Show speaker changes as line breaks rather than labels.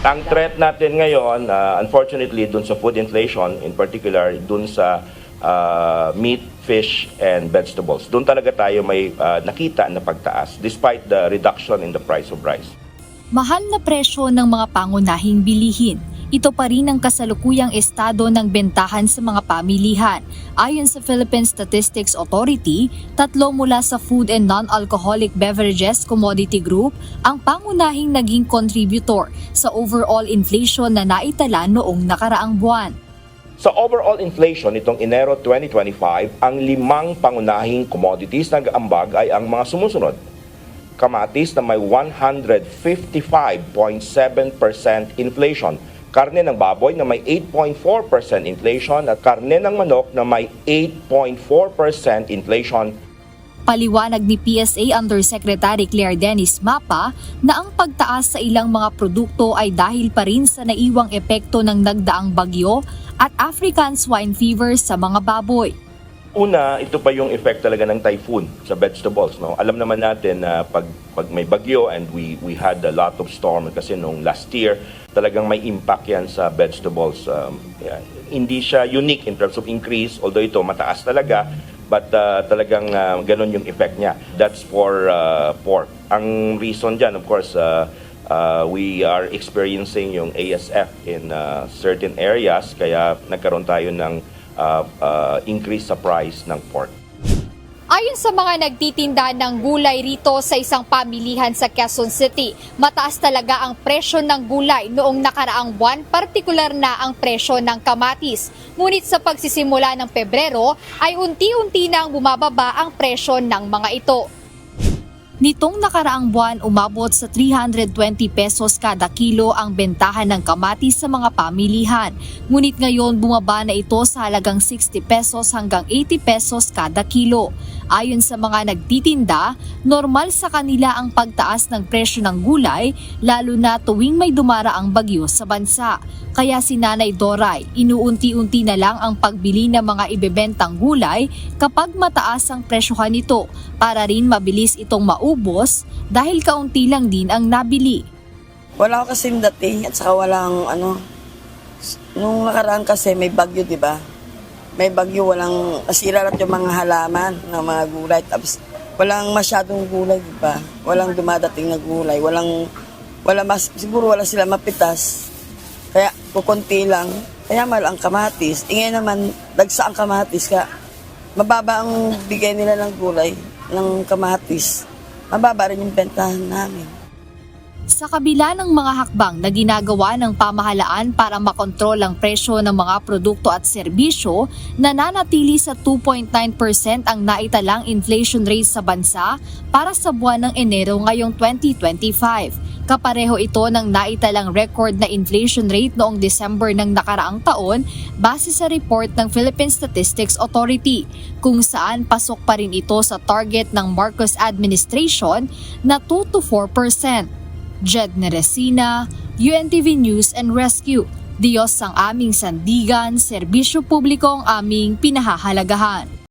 Ang threat natin ngayon, unfortunately, dun sa food inflation, in particular, dun sa meat, fish, and vegetables. Doon talaga tayo may nakita na pagtaas despite the reduction in the price of rice.
Mahal na presyo ng mga pangunahing bilihin. Ito pa rin ang kasalukuyang estado ng bentahan sa mga pamilihan. Ayon sa Philippine Statistics Authority, 3 mula sa Food and Non-Alcoholic Beverages Commodity Group ang pangunahing naging contributor sa overall inflation na naitala noong nakaraang buwan.
Sa overall inflation nitong Enero 2025, ang 5 pangunahing commodities na nag-aambag ay ang mga sumusunod. Kamatis na may 155.7% inflation, karne ng baboy na may 8.4% inflation at karne ng manok na may 8.4% inflation.
Paliwanag ni PSA Undersecretary Claire Dennis Mapa na ang pagtaas sa ilang mga produkto ay dahil pa rin sa naiwang epekto ng nagdaang bagyo at African swine fever sa mga baboy.
Una, ito pa yung effect talaga ng typhoon sa vegetables. No? Alam naman natin na pag may bagyo and we had a lot of storm kasi nung last year, talagang may impact yan sa vegetables. Hindi siya unique in terms of increase, although ito mataas talaga, but talagang ganun yung effect niya. That's for pork. Ang reason dyan, of course, we are experiencing yung ASF in certain areas, kaya nagkaroon tayo ng increase sa price ng pork.
Ayon sa mga nagtitinda ng gulay rito sa isang pamilihan sa Quezon City, mataas talaga ang presyo ng gulay noong nakaraang buwan, partikular na ang presyo ng kamatis. Ngunit sa pagsisimula ng Pebrero ay unti-unti nang bumababa ang presyo ng mga ito.
Nitong nakaraang buwan, umabot sa 320 pesos kada kilo ang bentahan ng kamatis sa mga pamilihan. Ngunit ngayon bumaba na ito sa halagang 60 pesos hanggang 80 pesos kada kilo. Ayon sa mga nagtitinda, normal sa kanila ang pagtaas ng presyo ng gulay, lalo na tuwing may dumaraang bagyo sa bansa. Kaya si Nanay Doray, inuunti-unti na lang ang pagbili ng mga ibebentang gulay kapag mataas ang presyohan nito para rin mabilis itong maubos dahil kaunti lang din ang nabili.
Wala ko kasing dating at saka walang nung nakaraan kasi may bagyo, di ba? May bagyo, walang nasira lang yung mga halaman ng mga gulay. Tapos walang masyadong gulay, di ba? Walang dumadating na gulay. Siguro wala sila mapitas. Kaya kukunti lang. Kaya mahal ang kamatis. Ngayon naman, dagsa ang kamatis. Kaya mababa ang bigay nila ng gulay, ng kamatis. Mababa rin yung bentahan namin.
Sa kabila ng mga hakbang na ginagawa ng pamahalaan para makontrol ang presyo ng mga produkto at serbisyo, nananatili sa 2.9% ang naitalang inflation rate sa bansa para sa buwan ng Enero ngayong 2025. Kapareho ito ng naitalang record na inflation rate noong December ng nakaraang taon base sa report ng Philippine Statistics Authority, kung saan pasok pa rin ito sa target ng Marcos administration na 2 to 4%. Jed Neresina, UNTV News and Rescue. Diyos ang aming sandigan, serbisyo publiko ang aming pinahahalagahan.